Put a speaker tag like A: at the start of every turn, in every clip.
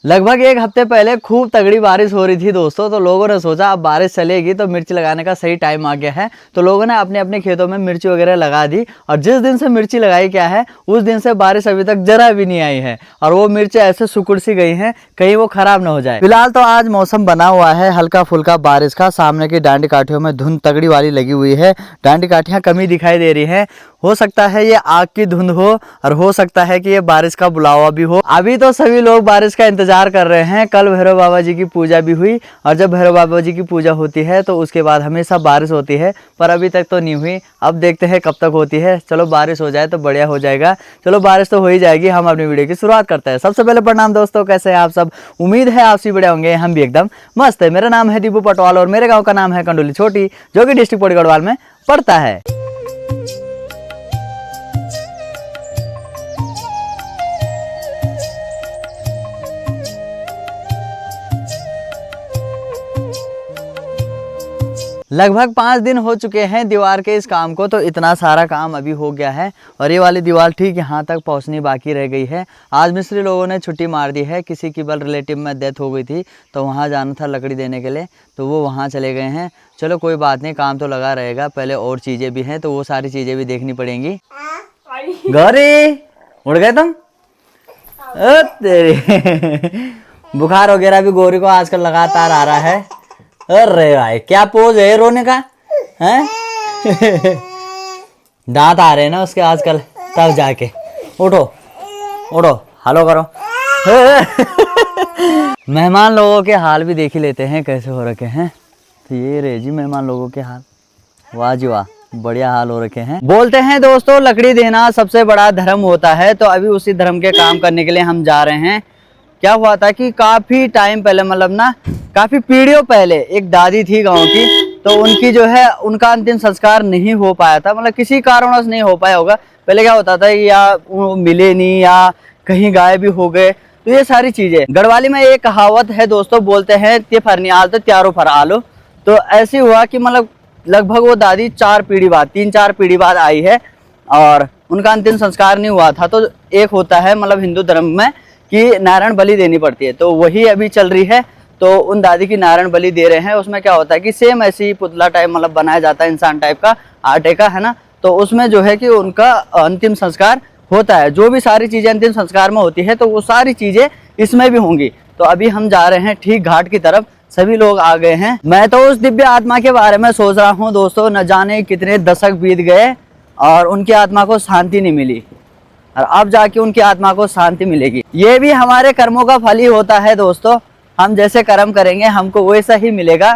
A: लगभग एक हफ्ते पहले खूब तगड़ी बारिश हो रही थी दोस्तों, तो लोगों ने सोचा अब बारिश चलेगी तो मिर्ची लगाने का सही टाइम आ गया है। तो लोगों ने अपने अपने खेतों में मिर्ची वगैरह लगा दी और जिस दिन से मिर्ची लगाई क्या है उस दिन से बारिश अभी तक जरा भी नहीं आई है और वो मिर्ची ऐसे सुकुड़ सी गई हैं कहीं वो खराब ना हो जाए। फिलहाल तो आज मौसम बना हुआ है हल्का फुल्का बारिश का। सामने की डांडी काठियों में धुंध तगड़ी वाली लगी हुई है, डांडी काठियां कमी दिखाई दे रही है। हो सकता है ये आग की धुंध हो और हो सकता है कि ये बारिश का बुलावा भी हो। अभी तो सभी लोग बारिश का इंतजार कर रहे हैं। कल भैरव बाबा जी की पूजा भी हुई और जब भैरव बाबा जी की पूजा होती है तो उसके बाद हमेशा बारिश होती है, पर अभी तक तो नहीं हुई। अब देखते हैं कब तक होती है। चलो बारिश हो जाए तो बढ़िया हो जाएगा। चलो बारिश तो हो ही जाएगी। हम अपनी वीडियो की शुरुआत करते हैं। सबसे पहले प्रणाम दोस्तों, कैसे हैं आप सब? उम्मीद है आप सभी बढ़िया होंगे। हम भी एकदम मस्त है। मेरा नाम है दीपू पटवाल और मेरे गाँव का नाम है कंडोली छोटी, जो कि डिस्ट्रिक्ट पौड़ी गढ़वाल में पड़ता है। लगभग 5 दिन हो चुके हैं दीवार के इस काम को, तो इतना सारा काम अभी हो गया है और ये वाली दीवार ठीक यहाँ तक पहुँचनी बाकी रह गई है। आज मिस्त्री लोगों ने छुट्टी मार दी है, किसी की बल रिलेटिव में डेथ हो गई थी तो वहाँ जाना था लकड़ी देने के लिए, तो वो वहाँ चले गए हैं। चलो कोई बात नहीं, काम तो लगा रहेगा। पहले और चीज़ें भी हैं तो वो सारी चीज़ें भी देखनी पड़ेंगी। गौरी उड़ गए तुम? तेरी बुखार वगैरह भी गौरी को आजकल लगातार आ रहा है। अरे भाई क्या पोज है रोने का हैं? दांत आ रहे हैं ना उसके आजकल, तब जाके। उठो उठो, हेलो करो। मेहमान लोगों के हाल भी देख ही लेते हैं कैसे हो रखे हैं। तो ये रे जी मेहमान लोगों के हाल, वाह जी वाह, बढ़िया हाल हो रखे हैं। बोलते हैं दोस्तों लकड़ी देना सबसे बड़ा धर्म होता है, तो अभी उसी धर्म के काम करने के लिए हम जा रहे हैं। क्या हुआ था कि काफी टाइम पहले, मतलब ना काफी पीढ़ियों पहले एक दादी थी गांव की, तो उनकी जो है उनका अंतिम संस्कार नहीं हो पाया था, मतलब किसी कारणवश नहीं हो पाया होगा। पहले क्या होता था या वो मिले नहीं या कहीं गायब भी हो गए, तो ये सारी चीजें। गढ़वाली में एक कहावत है दोस्तों, बोलते हैं ते फरनियाल तो त्यारो फर आलो। तो ऐसे हुआ कि मतलब लगभग वो दादी 4 पीढ़ी बाद, 3-4 पीढ़ी बाद आई है और उनका अंतिम संस्कार नहीं हुआ था। तो एक होता है मतलब हिंदू धर्म में कि नारायण बलि देनी पड़ती है, तो वही अभी चल रही है। तो उन दादी की नारायण बलि दे रहे हैं। उसमें क्या होता है कि सेम ऐसी ही पुतला टाइप मतलब बनाया जाता है, इंसान टाइप का, आटे का, है ना। तो उसमें जो है कि उनका अंतिम संस्कार होता है। जो भी सारी चीजें अंतिम संस्कार में होती है तो वो सारी चीजें इसमें भी होंगी। तो अभी हम जा रहे हैं ठीक घाट की तरफ, सभी लोग आ गए हैं। मैं तो उस दिव्य आत्मा के बारे में सोच रहा हूँ दोस्तों, न जाने कितने दशक बीत गए और उनकी आत्मा को शांति नहीं मिली, और अब जाके उनकी आत्मा को शांति मिलेगी। ये भी हमारे कर्मों का फल ही होता है दोस्तों। हम जैसे कर्म करेंगे हमको वैसा ही मिलेगा।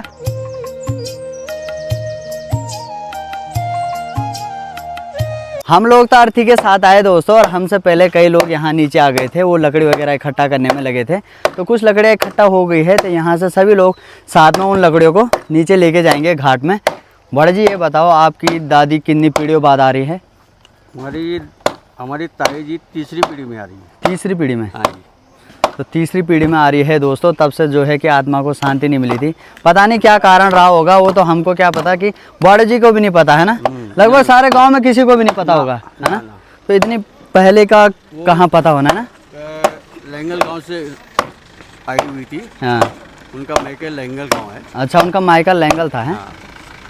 A: हम लोग तो अर्थी के साथ आए दोस्तों, और हमसे पहले कई लोग यहाँ नीचे आ गए थे, वो लकड़ी वगैरह इकट्ठा करने में लगे थे। तो कुछ लकड़ियाँ इकट्ठा हो गई है, तो यहाँ से सभी लोग साथ में उन लकड़ियों को नीचे लेके जाएंगे घाट में। बड़ा जी ये बताओ, आपकी दादी कितनी पीढ़ियों बाद आ रही है?
B: हमारी ताई जी तीसरी पीढ़ी में आ रही है।
A: तीसरी पीढ़ी में?
B: हाँ जी।
A: तो तीसरी पीढ़ी में आ रही है दोस्तों। तब से जो है कि आत्मा को शांति नहीं मिली थी, पता नहीं क्या कारण रहा होगा, वो तो हमको क्या पता, कि बड़े जी को भी नहीं पता है ना, लगभग सारे गांव में किसी को भी नहीं पता होगा, है ना। तो इतनी पहले का कहाँ पता होना ना।
B: लैंगल गांव से आई हुई थी।
A: हाँ,
B: उनका मायका लैंगल गांव है।
A: अच्छा, उनका मायका लैंगल था है।
B: हाँ।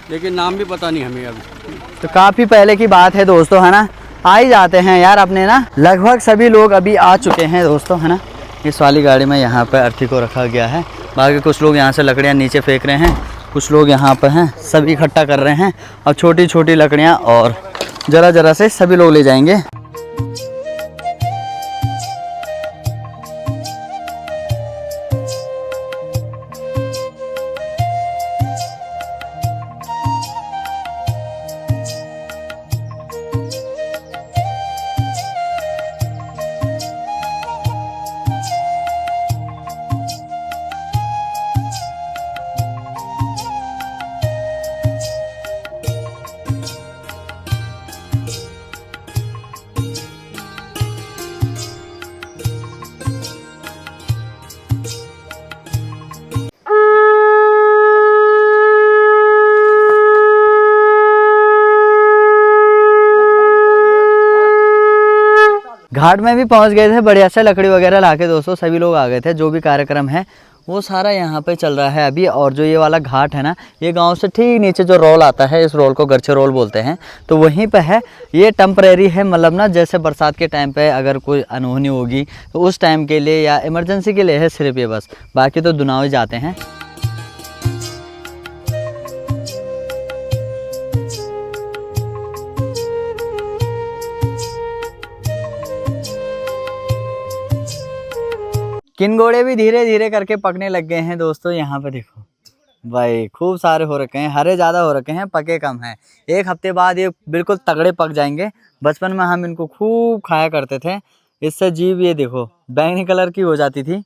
B: लेकिन नाम भी पता नहीं हमें अभी।
A: तो काफ़ी पहले की बात है दोस्तों, है ना। आ ही जाते हैं यार अपने ना। लगभग सभी लोग अभी आ चुके हैं दोस्तों, है ना। इस वाली गाड़ी में यहाँ पर अर्थी को रखा गया है। बाकी कुछ लोग यहाँ से लकड़ियाँ नीचे फेंक रहे हैं, कुछ लोग यहाँ पर हैं, सब इकट्ठा कर रहे हैं। और छोटी छोटी लकड़ियाँ और ज़रा ज़रा से सभी लोग ले जाएंगे। घाट में भी पहुंच गए थे, बढ़िया से लकड़ी वगैरह लाके दोस्तों सभी लोग आ गए थे। जो भी कार्यक्रम है वो सारा यहाँ पे चल रहा है अभी। और जो ये वाला घाट है ना, ये गांव से ठीक नीचे जो रोल आता है, इस रोल को गरछे रोल बोलते हैं, तो वहीं पे है। ये टेम्परेरी है, मतलब ना जैसे बरसात के टाइम पे अगर कोई अनहोनी होगी तो उस टाइम के लिए या इमरजेंसी के लिए है सिर्फ ये बस, बाकी तो दुनाव जाते हैं। किनगोड़े भी धीरे धीरे करके पकने लग गए हैं दोस्तों। यहाँ पे देखो भाई, खूब सारे हो रखे हैं, हरे ज़्यादा हो रखे हैं, पके कम हैं। एक हफ्ते बाद ये बिल्कुल तगड़े पक जाएंगे। बचपन में हम इनको खूब खाया करते थे। इससे जीभ ये देखो बैंगनी कलर की हो जाती थी।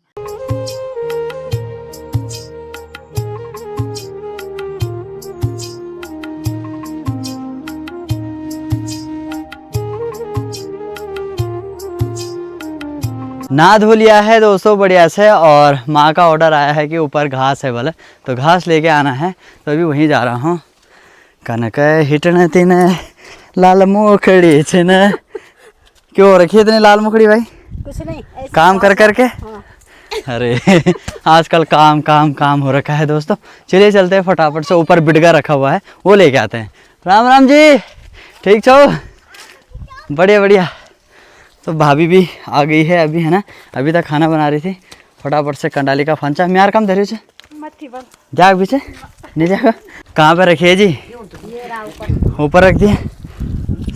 A: नहा धो लिया है दोस्तों बढ़िया से, और माँ का ऑर्डर आया है कि ऊपर घास है बोले, तो घास लेके आना है, तो अभी वहीं जा रहा हूँ। कनक हिटन तीन लाल मुखड़ी छिन। क्यों हो रखी है इतनी लाल मुखड़ी भाई?
C: कुछ नहीं,
A: काम कर करके। अरे आजकल काम काम काम हो रखा है दोस्तों। चलिए चलते हैं फटाफट से, ऊपर बिडगा रखा हुआ है वो लेके आते हैं। राम राम जी, ठीक छो? बढ़िया बढ़िया। तो भाभी भी आ गई है अभी, है ना, अभी तक खाना बना रही थी। फटाफट से कंडाली का फंचा म्यार कम धरी जाग पीछे नहीं जाएगा। कहाँ पे रखी है जी? ऊपर रख दिया।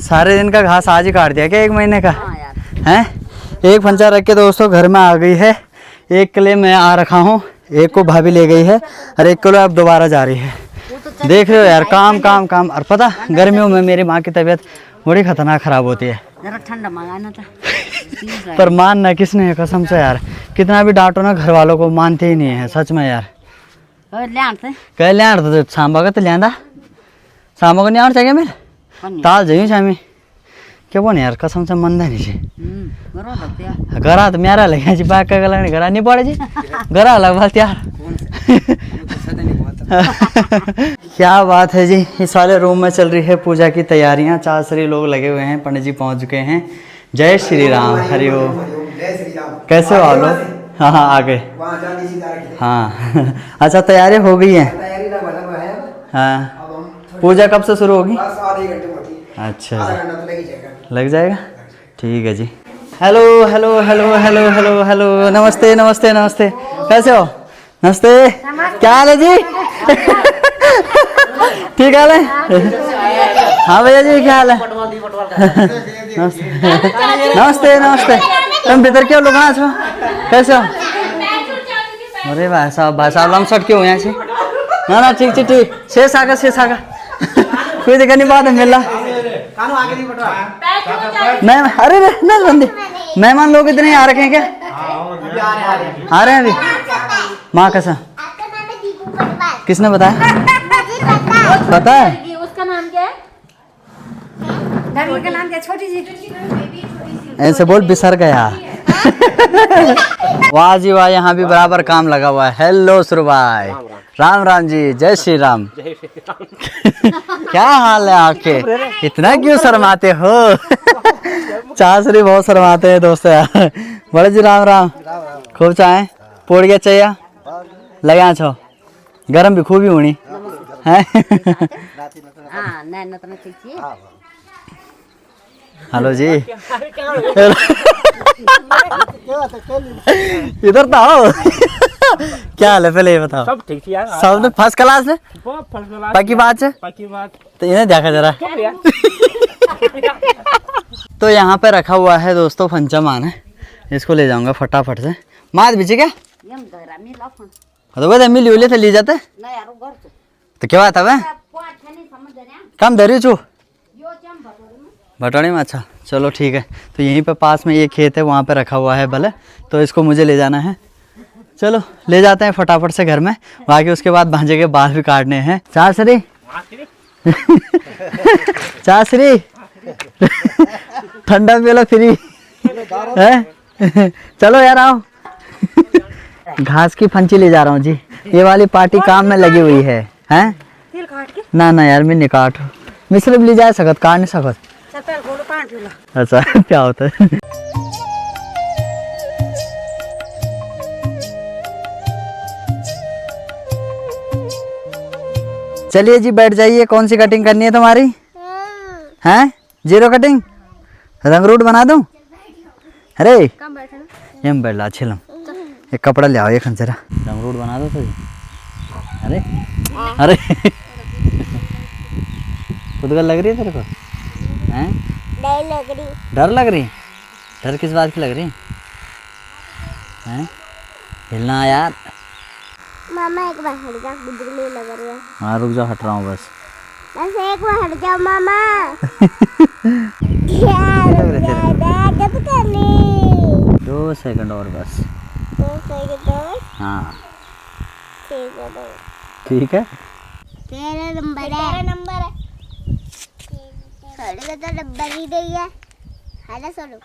A: सारे दिन का घास आज ही काट दिया क्या, 1 महीने का है? एक फंचा रख के दोस्तों घर में आ गई है। एक के लिए मैं आ रखा हूँ, एक को भाभी ले गई है, और एक को अब दोबारा जा रही है। देख रहे हो यार, काम काम काम। और पता गर्मियों में मेरी माँ की तबीयत बड़ी खतरनाक खराब होती है।
C: जरा ठंडा मंगाना था।
A: पर मानना किसने है कसम से यार, कितना भी डांटो ना घर वालों को मानते ही नहीं है सच में यार। कह लिया तो सांबा का तो लिया सांबा को नहीं चाहिए मेरे ताल जाइए शामी क्या बोने यार, कसम से मन नहीं जी। गरा तो मेरा लगे जी, बाग का लगने गरा नहीं पड़े जी, गरा लग बात यार। क्या बात है जी। इस वाले रूम में चल रही है पूजा की तैयारियां। 4 श्री लोग लगे हुए हैं, पंडित जी पहुंच चुके हैं। जय श्री राम, हरि ओम। कैसे हो आप लोग? हाँ हाँ आ गए। हाँ अच्छा तैयारी हो गई है? हाँ। पूजा कब से शुरू होगी? अच्छा लग जाएगा, ठीक है जी। Hello hello hello hello hello hello, नमस्ते नमस्ते नमस्ते। कैसे हो? नमस्ते, क्या हाल है जी? ठीक हाल है? हाँ भैया जी क्या हाल है? नमस्ते नमस्ते। तुम भीतर क्यों लोग छो? कैसे हो? अरे भाई साहब लम सट क्यों यहाँ से? ना ना ठीक ठीक ठीक, शेष आगा कोई दिक्कत नहीं, बात है मिल रहा। मैं अरे ना बंदी मेहमान लोग इतने आ रखे हैं क्या? आ रहे हैं अभी? माँ कैसा? किसने बताया? पता है
C: उसका नाम क्या है? का नाम क्या? छोटी जी।
A: ऐसे बोल बिसर गया। वाह जी वाह, यहाँ भी बराबर काम लगा हुआ है। हेलो सुरभाई, राम राम जी, जय श्री राम। क्या हाल है आपके? इतना क्यों शर्माते हो? 4 श्री बहुत शर्माते हैं दोस्तों यार। बड़े जी राम राम। खूब चाहे पोड़ गया चाहिए लगा छो, गरम भी खूब ही होनी है। हेलो जी, इधर तो आओ। क्या हाल है पहले ये बताओ?
B: सब ठीक है,
A: सब फर्स्ट क्लास है, पक्की बात है। तो इन्हें देखा जरा। तो यहाँ पे रखा हुआ है दोस्तों पंचमान है, इसको ले जाऊंगा फटाफट से। मात बीचे क्या तो वह मिली उले थे ले जाते तो क्या बात है? कम धरी छू भटौड़ी में। अच्छा चलो ठीक है। तो यहीं पे पास में ये खेत है, वहाँ पे रखा हुआ है भले, तो इसको मुझे ले जाना है। चलो ले जाते हैं फटाफट से घर में, बाकी उसके बाद भांजे के बाल भी काटने हैं। 4 श्री 4 श्री ठंडा पी लो फ्री है। चलो यार आओ। घास की फंची ले जा रहा हूँ जी, ये वाली पार्टी काम में लगी हुई है। हैं ना ना यार मैं नहीं काट, मैं सिर्फ ले जा सकत, काट नहीं सकत। अच्छा क्या होता है? चलिए जी बैठ जाइए। कौन सी कटिंग करनी है तुम्हारी? हैं? Zero cutting? रंग रूट बना दूं? अरे ये हम बैठ ला छिलम। एक कपड़ा ले आओ ये खंजरा, रंग रूट बना दो तुझे। अरे अरे खुद का लग रही है तेरे को? हैं? डर लग रही? डर किस बात की लग रही हैं? हिलना यार।
D: मामा एक बार हट जा, बिजली लग रही है।
A: हाँ रुक जाओ, हट रहा हूँ बस।
D: बस एक बार हट जाओ मामा।
A: लग रहे तेरे को?
D: जब करनी
A: 2 सेकंड और बस।
D: 2 सेकंड और।
A: हाँ
D: ठीक है तो।
A: ठीक है।
D: तेरा नंबर है। सोनू का तो नंबर ही नहीं है। हेलो सोनू,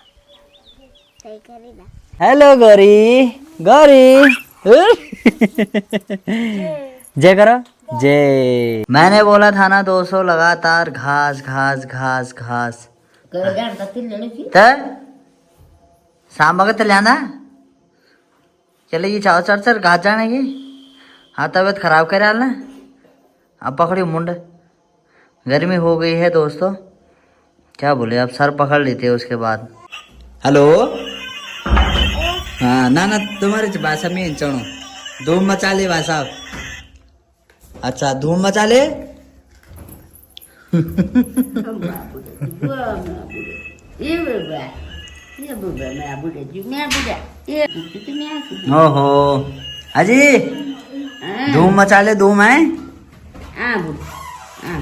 D: सही करी ना।
A: हेलो गौरी। गौरी जय करो जय। मैंने बोला था ना 200 लगातार घास घास घास घास। शाम वक्त लिया चले ये चाव चढ़ सर घास जाने की। हाँ तबीयत खराब करे हाल ना। अब पकड़ी मुंड, गर्मी हो गई है दोस्तों, क्या बोले अब सर पकड़ लेते हैं उसके बाद। हेलो हाँ ना ना तुम्हारे भाषा में चढ़ो, धूम मचा ले भाई साहब। अच्छा धूम मचा ले। ओहो अजी धूम मचा ले, धूम है।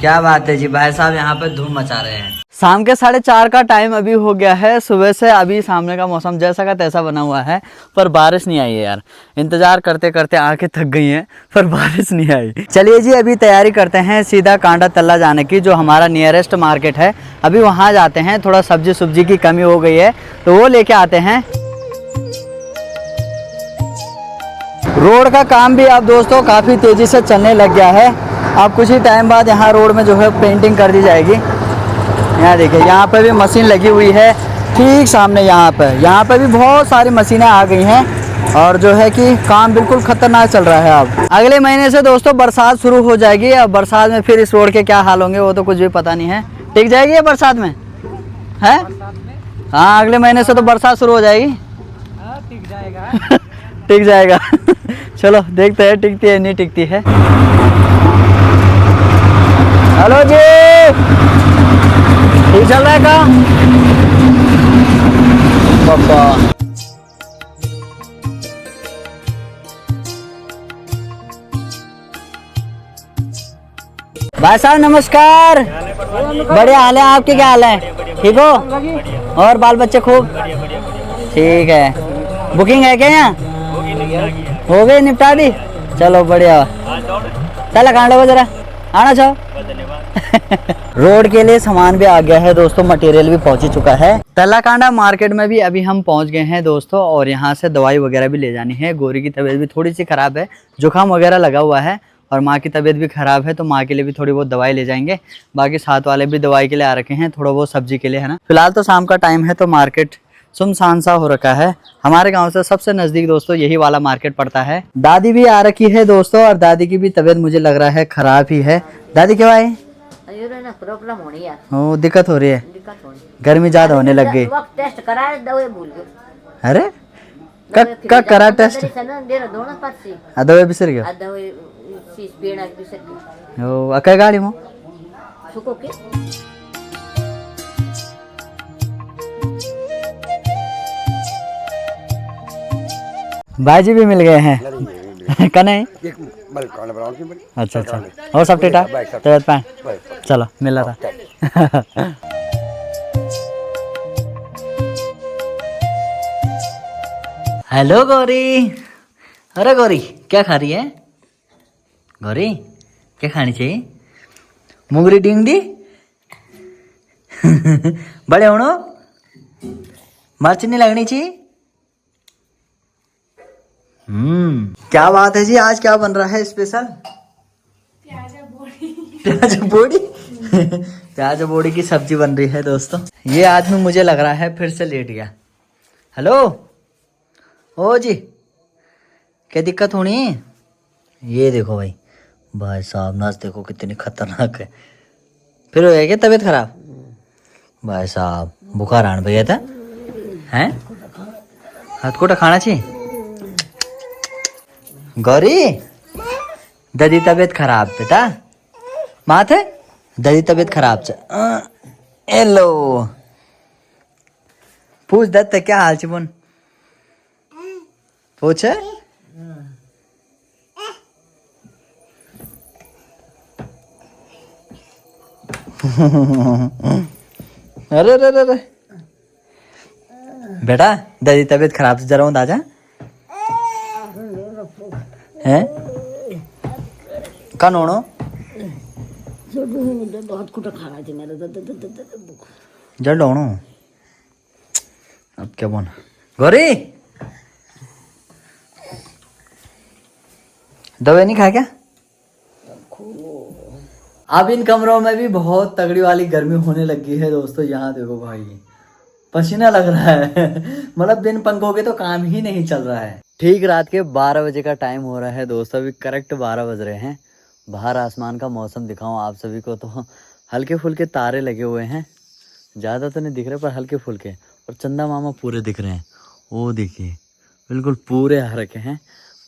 A: क्या बात है जी, भाई साहब यहाँ पे धूम मचा रहे हैं। शाम के 4:30 का टाइम अभी हो गया है। सुबह से अभी सामने का मौसम जैसा का तैसा बना हुआ है, पर बारिश नहीं आई है यार। इंतजार करते करते आंखें थक गई हैं, पर बारिश नहीं आई। चलिए जी अभी तैयारी करते हैं सीधा कांडा तल्ला जाने की, जो हमारा नियरेस्ट मार्केट है। अभी वहाँ जाते हैं, थोड़ा सब्जी की कमी हो गई है तो वो लेके आते हैं। रोड का काम भी अब दोस्तों काफ़ी तेज़ी से चलने लग गया है। अब कुछ ही टाइम बाद यहाँ रोड में जो है पेंटिंग कर दी जाएगी। यहाँ देखिए, यहाँ पे भी मशीन लगी हुई है ठीक सामने। यहाँ पे भी बहुत सारी मशीनें आ गई हैं और जो है कि काम बिल्कुल खतरनाक चल रहा है। अब अगले महीने से दोस्तों बरसात शुरू हो जाएगी। अब बरसात में फिर इस रोड के क्या हाल होंगे वो तो कुछ भी पता नहीं है। टिक जाएगी ये बरसात में है? हाँ अगले महीने से तो बरसात शुरू हो जाएगी। टिक जाएगा। चलो देखते हैं टिकती है नहीं टिकती है। हेलो जी, ठीक चल रहा है का पापा? भाई साहब नमस्कार। बढ़िया हाल है, आपके क्या हाल है? ठीक हो? और बाल बच्चे खूब? ठीक है। बुकिंग है क्या यहाँ? हो गई निपटा दी? चलो बढ़िया। चला कांड लो जरा, आना चाहो। रोड के लिए सामान भी आ गया है दोस्तों, मटेरियल भी पहुंच ही चुका है। तल्लाकांडा मार्केट में भी अभी हम पहुंच गए हैं दोस्तों, और यहाँ से दवाई वगैरह भी ले जानी है। गोरी की तबीयत भी थोड़ी सी खराब है, जुकाम वगैरह लगा हुआ है, और माँ की तबीयत भी खराब है, तो माँ के लिए भी थोड़ी बहुत दवाई ले जाएंगे। बाकी साथ वाले भी दवाई के लिए आ रखे हैं, थोड़ा बहुत सब्जी के लिए है ना। फिलहाल तो शाम का टाइम है तो मार्केट सुनसान सा हो रखा है। हमारे गांव से सबसे नजदीक दोस्तों यही वाला मार्केट पड़ता है। दादी भी आ रखी है दोस्तों, और दादी की भी तबीयत मुझे लग रहा है खराब ही है। दादी क्यों आई?
C: प्रॉब्लम होनी यार,
A: ओ दिक्कत हो रही है,
C: दिक्कत होनी।
A: गर्मी ज्यादा होने लग गई।
C: वक्त टेस्ट कराया, दवाई भूल गए।
A: अरे का करा टेस्ट? दवाई बिसर गयो?
C: दवाई शीश पीना बिसर गई।
A: ओ अकय गाड़ी मो
C: सुको के
A: बाजी भी मिल गए हैं। कने अच्छा अच्छा, और सब ठीक ठाक? तबियत पाए? चलो मिला था। हेलो गौरी। अरे गौरी क्या खा रही है? गौरी क्या खानी चाहिए? मुंगरी डिंगडी। बड़े होनो, मिर्च नहीं लगनी चाहिए। क्या बात है जी, आज क्या बन रहा है स्पेशल? प्याज बोड़ी। प्याज बोड़ी की सब्जी बन रही है दोस्तों। ये आदमी मुझे लग रहा है फिर से लेट गया। हेलो ओ जी, क्या दिक्कत होनी? ये देखो भाई, भाई साहब नस देखो कितनी खतरनाक है। फिर हो गया क्या तबीयत खराब? भाई साहब बुखार आने भैया था हैं? हाथ कोटा खाना चाहिए। गौरी दादी तबीयत खराब बेटा माथे दादी तबीयत खराब છે हेलो पूछ दत्त क्या हाल છે बोन पूछ अरे अरे अरे बेटा दादी तबीयत खराब से जरा हूँ दादा हैं का नोनो जड़ डोनो अब क्या बोना गौरी दवाई नहीं खा क्या? अब इन कमरों में भी बहुत तगड़ी वाली गर्मी होने लगी है दोस्तों। यहाँ देखो भाई पसीना लग रहा है मतलब बिन पंखों के तो काम ही नहीं चल रहा है। ठीक रात के 12 बजे का टाइम हो रहा है दोस्तों। अभी करेक्ट 12 बज रहे हैं। बाहर आसमान का मौसम दिखाऊं आप सभी को तो हल्के फुल्के तारे लगे हुए हैं, ज़्यादा तो नहीं दिख रहे पर हल्के फुल्के, और चंदा मामा पूरे दिख रहे हैं। वो देखिए बिल्कुल पूरे आ रखे हैं।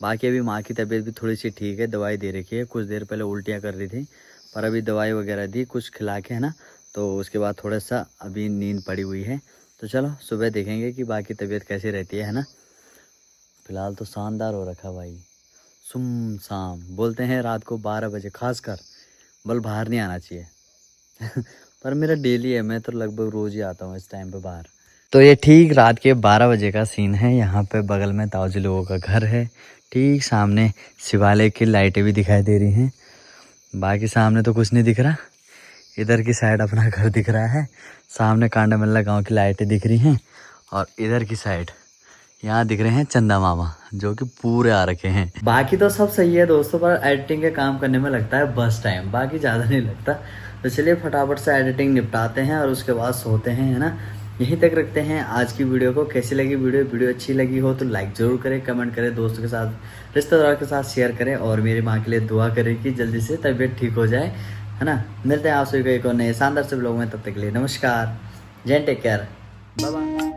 A: बाकी अभी माँ की तबीयत भी थोड़ी सी ठीक है, दवाई दे रखी है। कुछ देर पहले उल्टियाँ कर रही थी पर अभी दवाई वगैरह दी कुछ खिला के है ना, तो उसके बाद थोड़ा सा अभी नींद पड़ी हुई है। तो चलो सुबह देखेंगे कि बाकी तबीयत कैसी रहती है ना। फिलहाल तो शानदार हो रखा भाई, सुम शाम बोलते हैं रात को 12 बजे खासकर बल बाहर नहीं आना चाहिए पर मेरा डेली है, मैं तो लगभग रोज ही आता हूँ इस टाइम पे बाहर। तो ये ठीक रात के 12 बजे का सीन है। यहाँ पे बगल में ताऊजी लोगों का घर है, ठीक सामने शिवालय की लाइटें भी दिखाई दे रही हैं। बाकी सामने तो कुछ नहीं दिख रहा, इधर की साइड अपना घर दिख रहा है, सामने कांडामल्ला गांव की लाइटें दिख रही हैं, और इधर की साइड यहाँ दिख रहे हैं चंदा मामा जो कि पूरे आ रखे हैं। बाकी तो सब सही है दोस्तों, पर एडिटिंग के काम करने में लगता है बस टाइम, बाकी ज़्यादा नहीं लगता। तो चलिए फटाफट से एडिटिंग निपटाते हैं और उसके बाद सोते हैं, है ना। यहीं तक रखते हैं आज की वीडियो को। कैसी लगी वीडियो अच्छी लगी हो तो लाइक ज़रूर करें, कमेंट करें, दोस्तों के साथ रिश्तेदारों के साथ शेयर करें, और मेरी माँ के लिए दुआ करें कि जल्दी से तबीयत ठीक हो जाए, है ना। मिलते हैं आप सभी को एक और नए शानदार से ब्लॉग में, तब तक के लिए नमस्कार, जय टेक केयर, बाय बाय।